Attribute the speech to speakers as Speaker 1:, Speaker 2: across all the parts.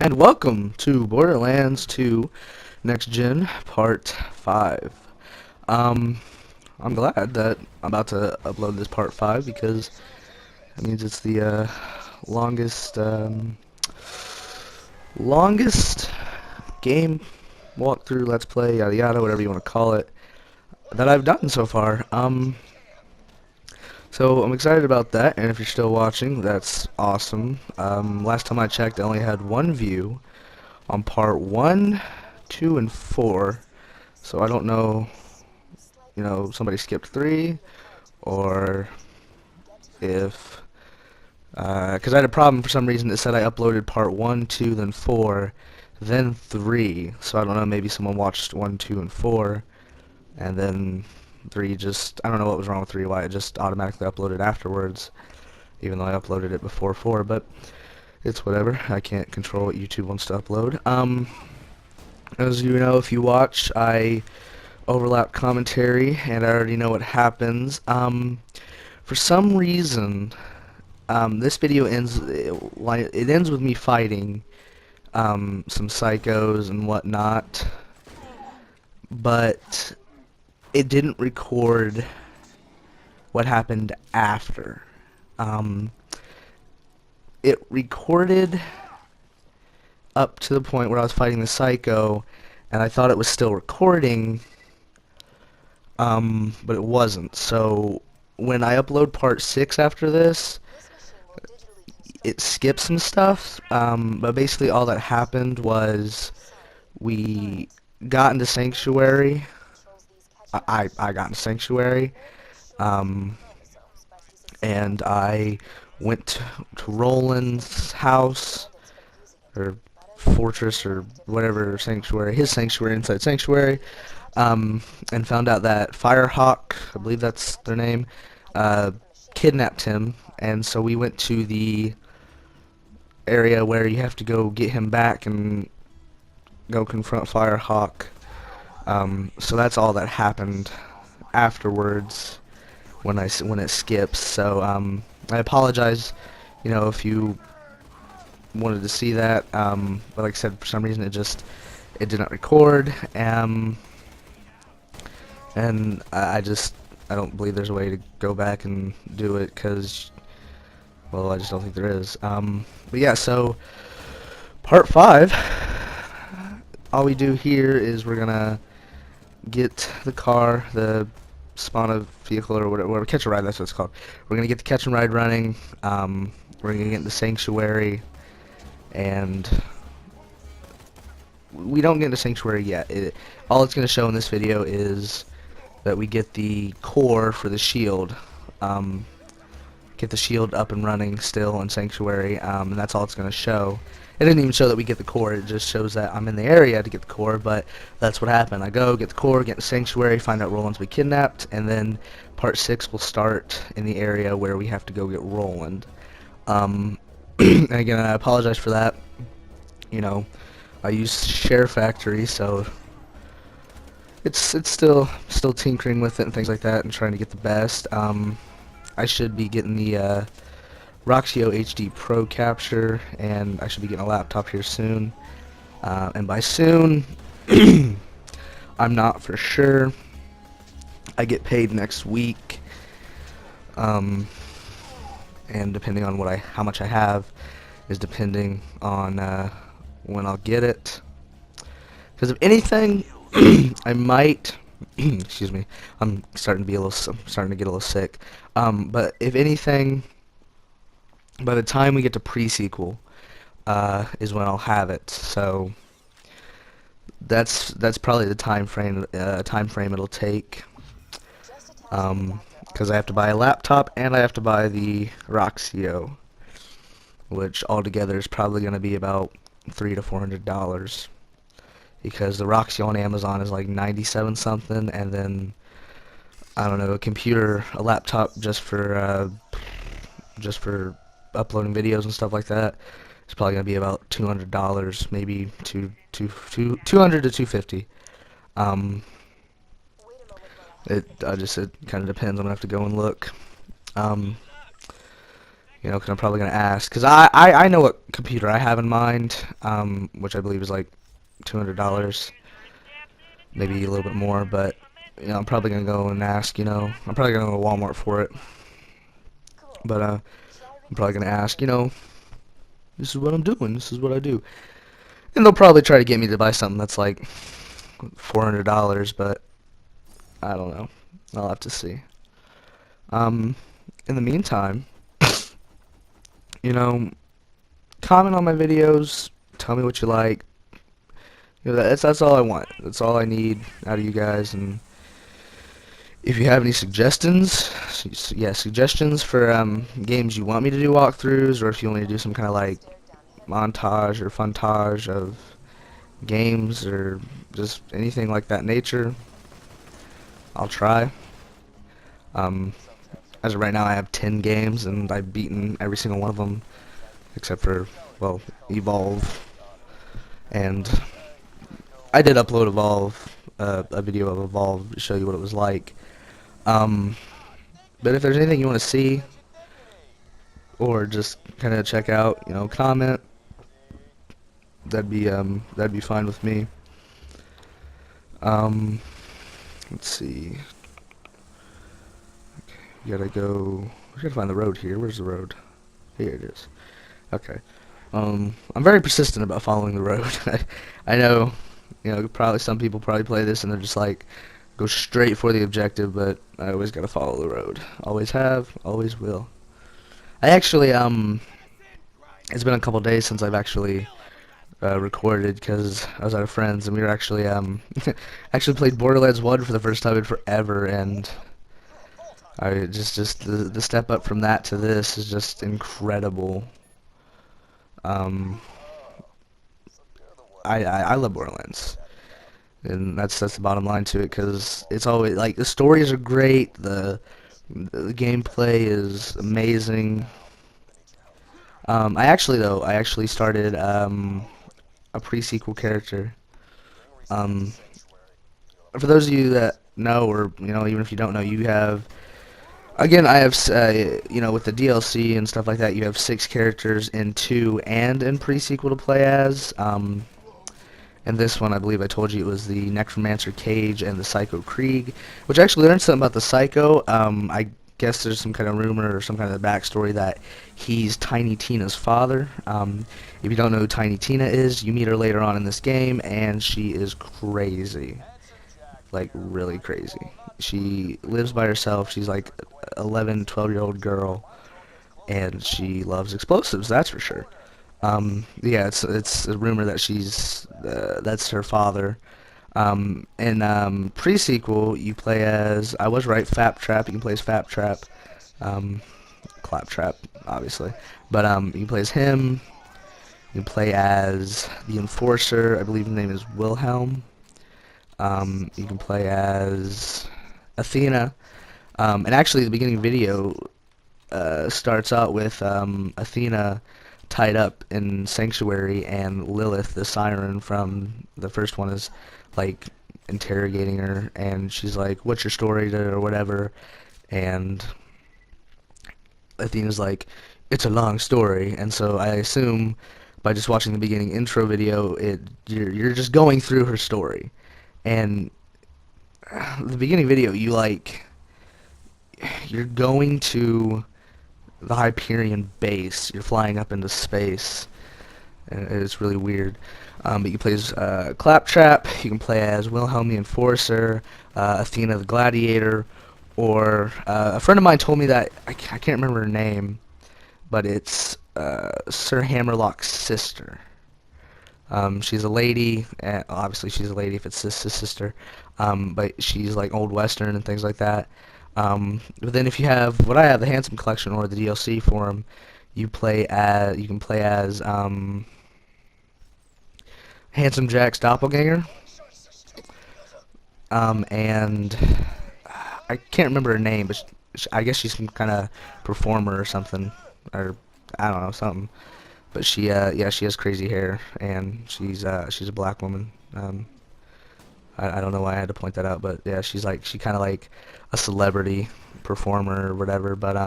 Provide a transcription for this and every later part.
Speaker 1: and welcome to Borderlands 2 Next Gen Part 5. Um, I'm glad that I'm about to upload this Part 5 because that means it's the longest game walkthrough, let's play, yada yada, whatever you want to call it, that I've done so far. So I'm excited about that, and if you're still watching, that's awesome. Last time I checked, I only had one view on part 1, 2, and 4. So I don't know, somebody skipped 3, or if, because I had a problem for some reason that said I uploaded part 1, 2, then 4, then 3. So I don't know, maybe someone watched 1, 2, and 4, and then 3 just, I don't know what was wrong with 3, why it just automatically uploaded afterwards, even though I uploaded it before 4, but it's whatever. I can't control what YouTube wants to upload. As you know, if you watch, I overlap commentary, and I already know what happens. For some reason, this video ends, it ends with me fighting some psychos and whatnot, but it didn't record what happened after. It recorded up to the point where I was fighting the psycho, and I thought it was still recording, but it wasn't. So when I upload part 6 after this, it skips some stuff, but basically all that happened was we got into Sanctuary. I got into Sanctuary, and I went to Roland's house, or fortress, or whatever, sanctuary, his sanctuary inside Sanctuary, and found out that Firehawk, I believe that's their name, kidnapped him, and so we went to the area where you have to go get him back and go confront Firehawk. So that's all that happened afterwards when it skips. So I apologize, if you wanted to see that, but like I said, for some reason it did not record, and I don't believe there's a way to go back and do it, because, well, I just don't think there is. But yeah, so part 5, all we do here is we're gonna get the car, the spawn a vehicle, or whatever, catch a ride, that's what it's called. We're gonna get the catch and ride running. We're gonna get in the sanctuary, and we don't get into Sanctuary yet. All it's going to show in this video is that we get the core for the shield. Get the shield up and running still in Sanctuary, and that's all it's going to show. It didn't even show that we get the core, it just shows that I'm in the area to get the core, but that's what happened. I go, get the core, get in Sanctuary, find out Roland's been kidnapped, and then part 6 will start in the area where we have to go get Roland. And again, I apologize for that. I use Share Factory, so it's still tinkering with it and things like that, and trying to get the best. I should be getting the Roxio HD Pro capture, and I should be getting a laptop here soon. And by soon, I'm not for sure. I get paid next week, and depending on how much I have, is depending on when I'll get it. Because if anything, I might. Excuse me. I'm starting to get a little sick. But if anything, by the time we get to pre-sequel, is when I'll have it. So that's probably the time frame it'll take. Because I have to buy a laptop and I have to buy the Roxio, which altogether is probably going to be about $300 to $400, because the Roxio on Amazon is like 97 something, and then I don't know, a laptop just for uploading videos and stuff like that is probably going to be about $200, maybe 200 to 250. It kind of depends. I'm gonna have to go and look. You know, because I'm probably gonna ask, because I know what computer I have in mind, which I believe is like $200, maybe a little bit more, but you know, I'm probably gonna go and ask. You know, I'm probably gonna go to Walmart for it, but I'm probably gonna ask. You know, this is what I'm doing. This is what I do, and they'll probably try to get me to buy something that's like $400, but I don't know. I'll have to see. Um, in the meantime, you know, comment on my videos. Tell me what you like. You know, that's all I want. That's all I need out of you guys. And if you have any suggestions, yeah, suggestions for games you want me to do walkthroughs, or if you want me to do some kind of like montage or funtage of games or just anything like that nature, I'll try. Um, as of right now, I have 10 games, and I've beaten every single one of them except for, well, Evolve. And I did upload Evolve, a video of Evolve to show you what it was like. But if there's anything you want to see or just kind of check out, you know, comment. That'd be fine with me. Um, let's see. Okay, we gotta go. We gotta find the road here. Where's the road? Here it is. Okay. I'm very persistent about following the road. I know, you know, probably some people probably play this and they're just like, go straight for the objective, but I always gotta follow the road. Always have, always will. I actually, it's been a couple days since I've actually recorded because I was at a friend's and we were actually, actually played Borderlands 1 for the first time in forever, and I just the step up from that to this is just incredible. Um, I love Borderlands, and that's the bottom line to it, because it's always like the stories are great, the gameplay is amazing. I actually started a pre-sequel character. Um, for those of you that know, or you know, even if you don't know, you have. Again, I have, you know, with the DLC and stuff like that, you have 6 characters in 2 and in pre-sequel to play as. And this one, I believe I told you it was the Necromancer Cage and the Psycho Krieg, which I actually learned something about the Psycho. I guess there's some kind of rumor or some kind of backstory that he's Tiny Tina's father. If you don't know who Tiny Tina is, you meet her later on in this game, and she is crazy. Like, really crazy. She lives by herself. She's like 11, 12-year-old girl, and she loves explosives, that's for sure. Yeah, it's a rumor that she's that's her father. In pre-sequel, you play as, I was right, Fap Trap. You can play as Fap Trap, Claptrap, obviously, but you can play as him. You can play as the Enforcer. I believe his name is Wilhelm. You can play as Athena. And actually, the beginning video starts out with Athena tied up in Sanctuary, and Lilith, the siren from the first one, is like interrogating her, and she's like, "What's your story?" or whatever, and Athena's like, "It's a long story," and so I assume by just watching the beginning intro video, you're just going through her story, and the beginning video, you're going to the Hyperion base. You're flying up into space, and it's really weird. But you can play as Claptrap. You can play as Wilhelm the Enforcer, Athena the Gladiator, or a friend of mine told me that I can't remember her name, but it's Sir Hammerlock's sister. She's a lady, and obviously she's a lady if it's his sister, but she's like old western and things like that. But then if you have what I have, the Handsome Collection or the DLC for him, you can play as Handsome Jack's doppelganger, and I can't remember her name, but I guess she's some kind of performer or something, or I don't know, something. But yeah, she has crazy hair, and she's a black woman. I don't know why I had to point that out, but yeah, she kind of like a celebrity performer or whatever. But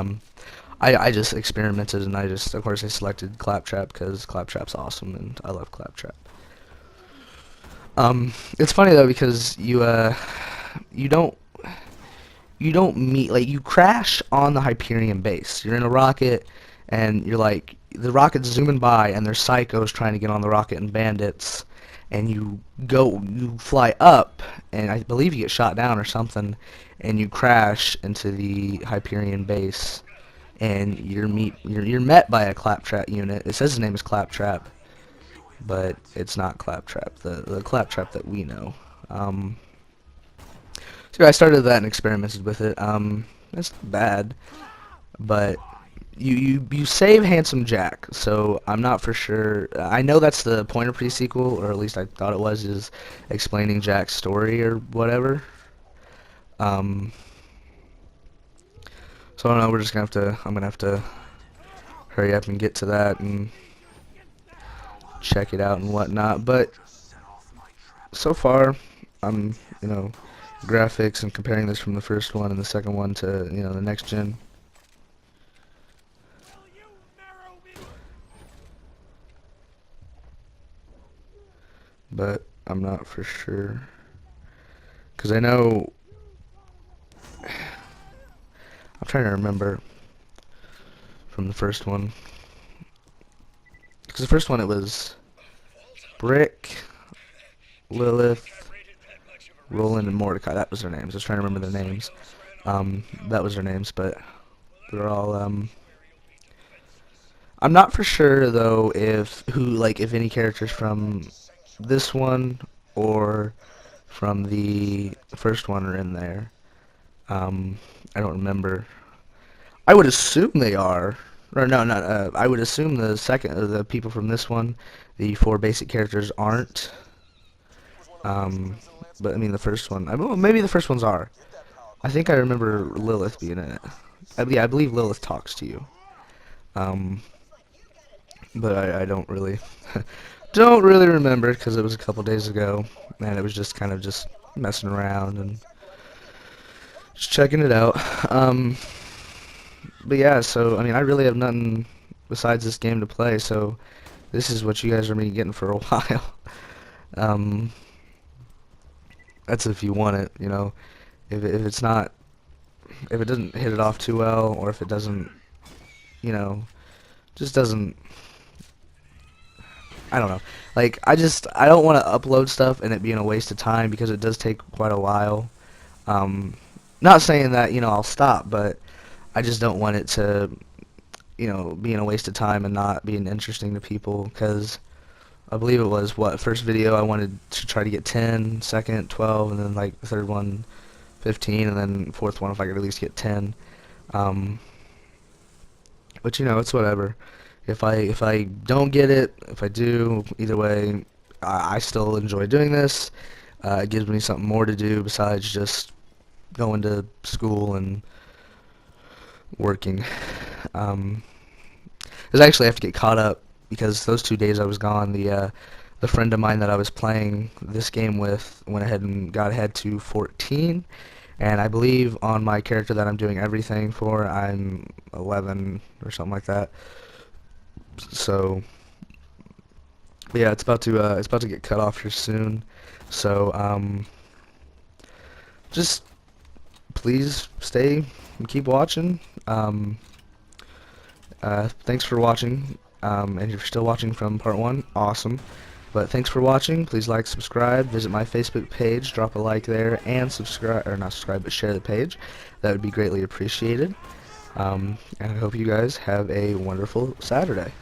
Speaker 1: I just experimented, and of course I selected Claptrap because Claptrap's awesome and I love Claptrap. It's funny though because you don't meet, like, you crash on the Hyperion base. You're in a rocket and you're like, the rocket's zooming by and there's psychos trying to get on the rocket and bandits, and you fly up and I believe you get shot down or something, and you crash into the Hyperion base, and you're met by a Claptrap unit. It says his name is Claptrap, but it's not Claptrap, the Claptrap that we know. So I started that and experimented with it. It's not bad, but you save Handsome Jack, so I'm not for sure. I know that's the point of pre-sequel, or at least I thought it was, is explaining Jack's story or whatever. So I don't know. I'm gonna have to hurry up and get to that and check it out and whatnot. But so far, I'm, graphics and comparing this from the first one and the second one to, the next gen. But I'm not for sure, because I know, I'm trying to remember from the first one, because the first one it was Brick, Lilith, Roland, and Mordecai. That was their names. I was trying to remember their names. That was their names, but they're all, I'm not for sure though if any characters from this one or from the first one are in there. I don't remember. I would assume they are. Or no, not. I would assume the people from this one, the 4 basic characters, aren't. But I mean the first one. Well, maybe the first ones are. I think I remember Lilith being in it. I believe Lilith talks to you. But I don't really don't really remember because it was a couple days ago and it was just kind of just messing around and just checking it out. But yeah, so I mean I really have nothing besides this game to play, so this is what you guys are gonna be getting for a while. That's if you want it, if it's not, if it doesn't hit it off too well, or if it doesn't, just doesn't, I don't know. Like, I don't want to upload stuff and it being a waste of time because it does take quite a while. Not saying that, I'll stop, but I just don't want it to, being a waste of time and not being interesting to people, because I believe it was, first video I wanted to try to get 10, second 12, and then like the third one 15, and then fourth one if I could at least get 10. But it's whatever. If I don't get it, if I do, either way, I still enjoy doing this. It gives me something more to do besides just going to school and working. Because I actually have to get caught up, because those 2 days I was gone, the friend of mine that I was playing this game with went ahead and got ahead to 14, and I believe on my character that I'm doing everything for, I'm 11 or something like that. So yeah, it's about to get cut off here soon. So just please stay and keep watching. Thanks for watching. And if you're still watching from part 1, awesome. But thanks for watching. Please like, subscribe, visit my Facebook page, drop a like there, and subscribe, or not subscribe, but share the page. That would be greatly appreciated. And I hope you guys have a wonderful Saturday.